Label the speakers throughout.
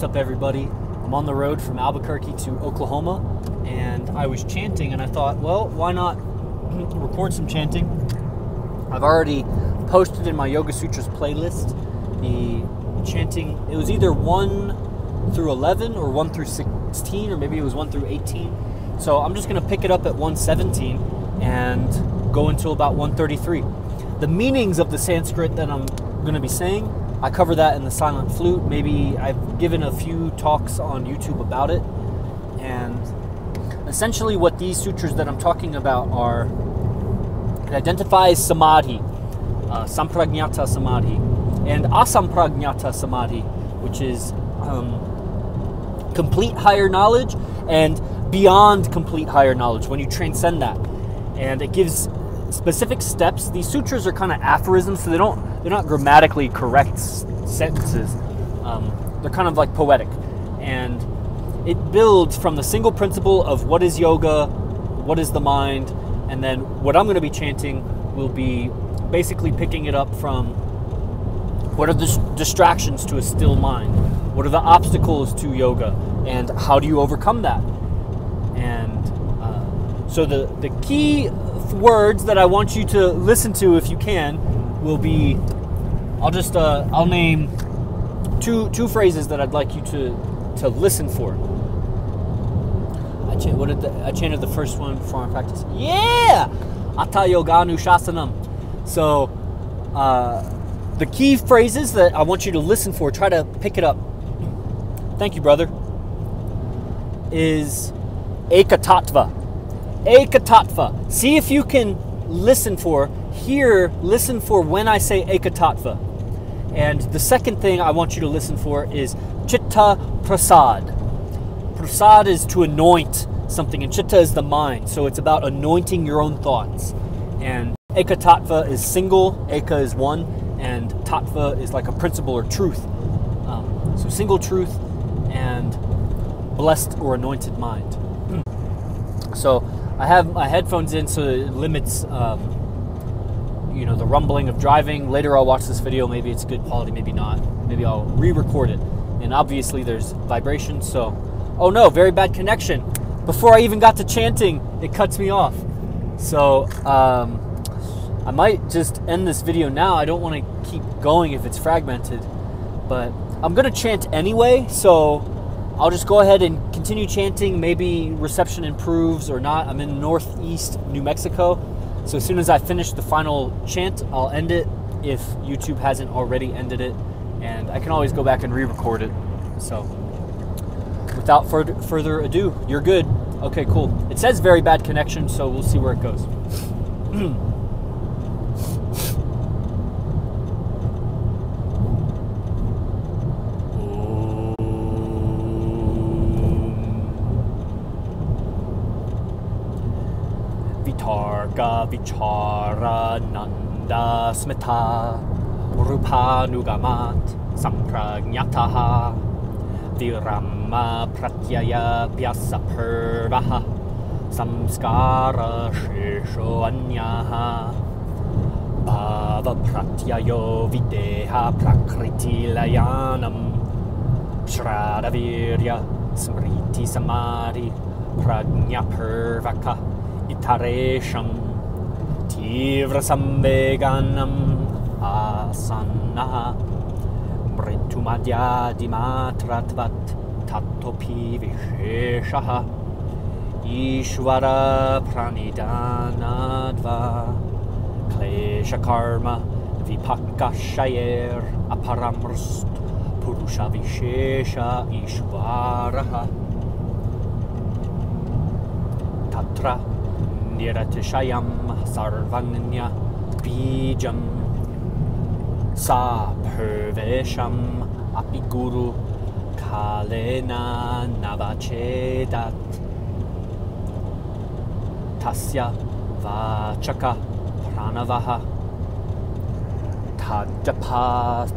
Speaker 1: What's up, everybody? I'm on the road from Albuquerque to Oklahoma, and I was chanting, and I thought, well, why not record some chanting? I've already posted in my Yoga Sutras playlist the chanting. It was either 1 through 11 or 1 through 16, or maybe it was 1 through 18. So I'm just going to pick it up at 117 and go until about 133. The meanings of the Sanskrit that I'm going to be saying, I cover that in the Silent Flute. Maybe I've given a few talks on YouTube about it. And essentially what these sutras that I'm talking about are, it identifies samadhi, sampragnata samadhi, and asampragnata samadhi, which is complete higher knowledge and beyond complete higher knowledge, when you transcend that. And it gives specific steps. These sutras are kind of aphorisms, so they're not grammatically correct sentences. They're kind of like poetic, and it builds from the single principle of what is yoga, what is the mind, and then what I'm going to be chanting will be basically picking it up from what are the distractions to a still mind, what are the obstacles to yoga, and how do you overcome that. And so the key words that I want you to listen to, if you can, will be, I'll name two phrases that I'd like you to listen for. I chanted the first one before I practice. Yeah! Atta Yoganu Shasanam. So the key phrases that I want you to listen for, try to pick it up. Thank you, brother. Is Ekatattva. Ekatattva. See if you can listen for when I say Ekatattva. And the second thing I want you to listen for is Chitta Prasad. Prasad is to anoint something, and Chitta is the mind. So it's about anointing your own thoughts. And Ekatattva is single, Eka is one, and Tattva is like a principle or truth. So single truth and blessed or anointed mind. So I have my headphones in, so it limits the rumbling of driving. Later I'll watch this video, maybe it's good quality, maybe not. Maybe I'll re-record it. And obviously there's vibration, so... Oh no, very bad connection. Before I even got to chanting, it cuts me off. So I might just end this video now. I don't want to keep going if it's fragmented. But I'm going to chant anyway, so I'll just go ahead and continue chanting. Maybe reception improves or not. I'm in northeast New Mexico. So as soon as I finish the final chant, I'll end it if YouTube hasn't already ended it. And I can always go back and re-record it. So without further ado, you're good. Okay, cool. It says very bad connection, so we'll see where it goes. Vitarga vichara nanda smita rupanugamat sampragnataha virama pratyaya pyasa purvaha samskara shesho anyaha bhava pratyayo videha prakriti layanam shraddhavirya smriti samadhi prajna purvaka itaresham tivra samveganam asana mritumadya dimatratvat tattopi visheshaha ishvara pranidanadva klesha karma vipakashayer aparamrst purusha vishesha ishvaraha tatra niratishayam sarvanya bijam sa purvesham apiguru kalena navachedat tasya vachaka pranavaha tadjapa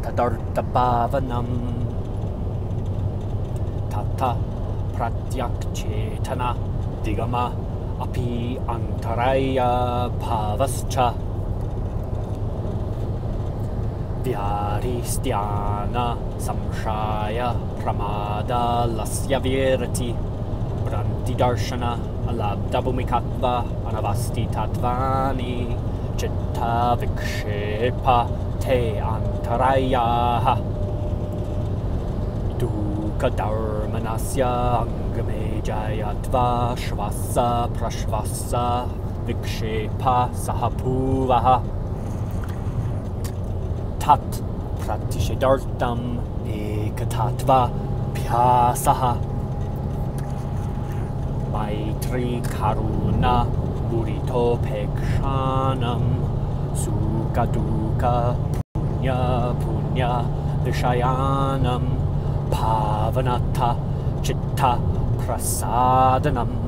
Speaker 1: tadartabhavanam tata pratyak chetana digama api antaraya bhavascha Vyaristyana samshaya pramada lasya virati branti darshana alabda bhumikatva anavasti tatvani chitta vikshepa te antarayaha dukkha dharmanasya angame jayatva shvasa prashvasa vikshepa sahapuvaha tat pratishedartam ekatatva pyasaha maitri karuna burito pekshanam sukha dukkha punya punya vishayanam bhavanata chitta prasadanam.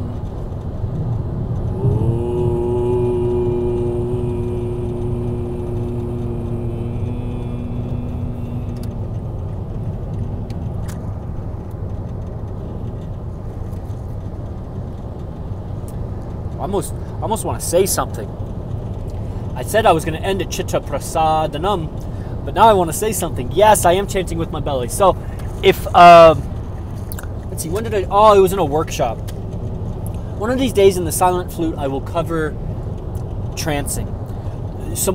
Speaker 1: I almost want to say something. I said I was going to end at Chitta Prasadanam, but now I want to say something. Yes, I am chanting with my belly. So, if let's see, when did oh, it was in a workshop. One of these days in the silent flute, I will cover trancing.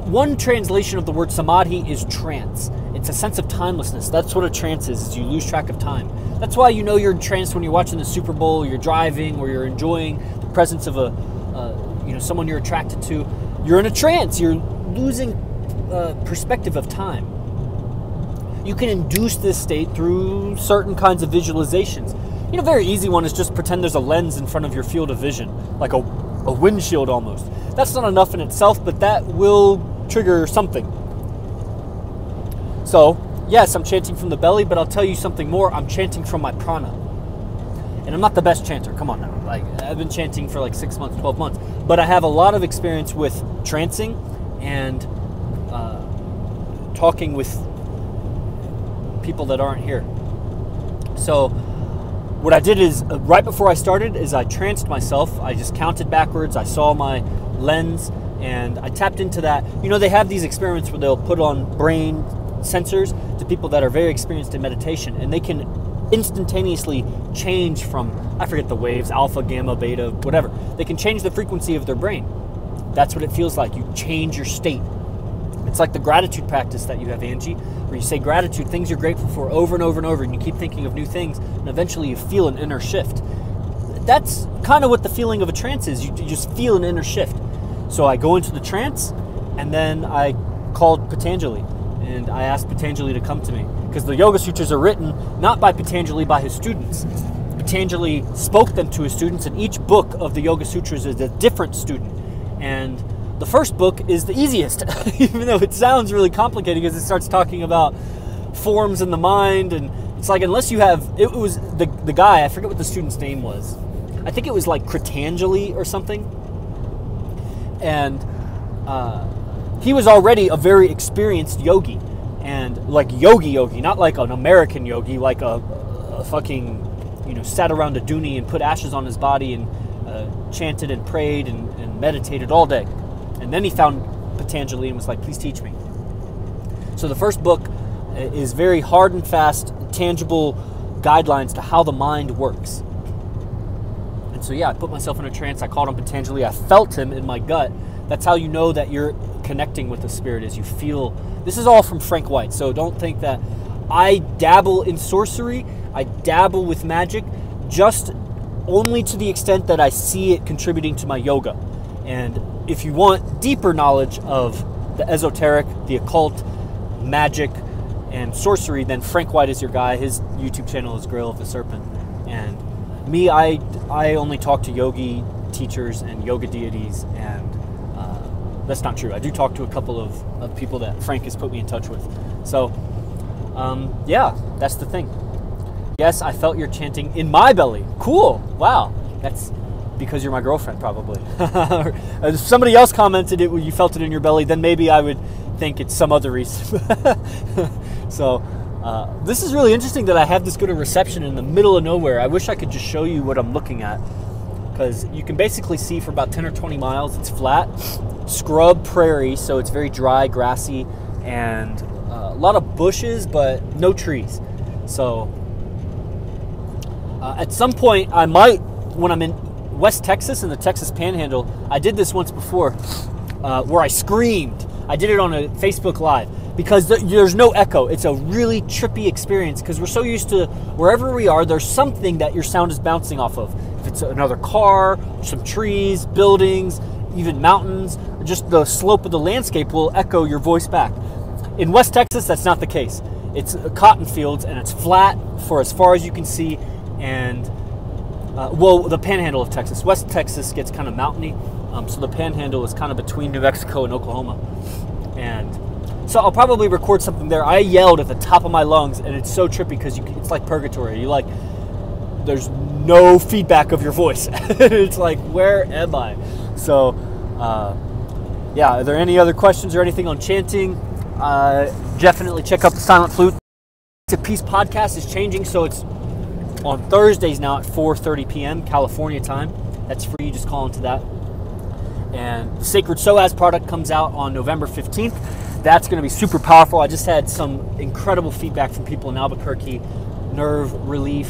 Speaker 1: One translation of the word samadhi is trance. It's a sense of timelessness. That's what a trance is you lose track of time. That's why you know you're entranced when you're watching the Super Bowl, you're driving, or you're enjoying the presence of someone you're attracted to. You're in a trance. You're losing perspective of time. You can induce this state through certain kinds of visualizations. A very easy one is just pretend there's a lens in front of your field of vision, like a windshield almost. That's not enough in itself, but that will trigger something. So, yes, I'm chanting from the belly, but I'll tell you something more. I'm chanting from my prana. And I'm not the best chanter. Come on now. I've been chanting for like 6 months, 12 months. But I have a lot of experience with trancing and talking with people that aren't here. So what I did is, right before I started, is I tranced myself. I just counted backwards. I saw my lens, and I tapped into that. They have these experiments where they'll put on brain sensors to people that are very experienced in meditation, and they can instantaneously change from, I forget the waves, alpha, gamma, beta, whatever. They can change the frequency of their brain. That's what it feels like. You change your state. It's like the gratitude practice that you have, Angie, where you say gratitude, things you're grateful for over and over and over, and you keep thinking of new things, and eventually you feel an inner shift. That's kind of what the feeling of a trance is. You just feel an inner shift. So I go into the trance, and then I called Patanjali, and I asked Patanjali to come to me, because the Yoga Sutras are written not by Patanjali, by his students. Patanjali spoke them to his students, and each book of the Yoga Sutras is a different student. And the first book is the easiest, even though it sounds really complicated, because it starts talking about forms in the mind, and it's like, unless you have, it was the guy, I forget what the student's name was. I think it was like Kritanjali or something. And he was already a very experienced yogi, and like yogi, not like an American yogi, like a fucking, sat around a dhuni and put ashes on his body and chanted and prayed and meditated all day. And then he found Patanjali and was like, please teach me. So the first book is very hard and fast, tangible guidelines to how the mind works. And so yeah, I put myself in a trance. I called him Patanjali. I felt him in my gut. That's how you know that you're connecting with the spirit, is you feel. This is all from Frank White, so don't think that I dabble in sorcery. I dabble with magic just only to the extent that I see it contributing to my yoga. And if you want deeper knowledge of the esoteric, the occult, magic, and sorcery, then Frank White is your guy. His YouTube channel is Grail of the Serpent. And me, I only talk to yogi teachers and yoga deities, and that's not true. I do talk to a couple of people that Frank has put me in touch with. So, yeah, that's the thing. Yes, I felt your chanting in my belly. Cool. Wow. That's because you're my girlfriend, probably. If somebody else commented it, you felt it in your belly, then maybe I would think it's some other reason. So, this is really interesting that I have this good a reception in the middle of nowhere. I wish I could just show you what I'm looking at, because you can basically see for about 10 or 20 miles. It's flat, scrub prairie, so it's very dry, grassy, and a lot of bushes, but no trees. So at some point, I might, when I'm in West Texas in the Texas Panhandle, I did this once before, where I screamed. I did it on a Facebook Live because there's no echo. It's a really trippy experience because we're so used to wherever we are, there's something that your sound is bouncing off of. If it's another car, some trees, buildings, even mountains, or just the slope of the landscape will echo your voice back. In West Texas, that's not the case. It's cotton fields and it's flat for as far as you can see, and well, the Panhandle of Texas. West Texas gets kind of mountainy, so the Panhandle is kind of between New Mexico and Oklahoma. And so I'll probably record something there. I yelled at the top of my lungs, and it's so trippy because it's like purgatory. You like, there's no feedback of your voice. It's like, where am I? So, yeah, are there any other questions or anything on chanting? Definitely check out the Silent Flute. It's a Peace podcast is changing, so it's on Thursdays now at 4:30 p.m. California time. That's free. You just call into that. And the Sacred SOAS product comes out on November 15th. That's going to be super powerful. I just had some incredible feedback from people in Albuquerque. Nerve relief,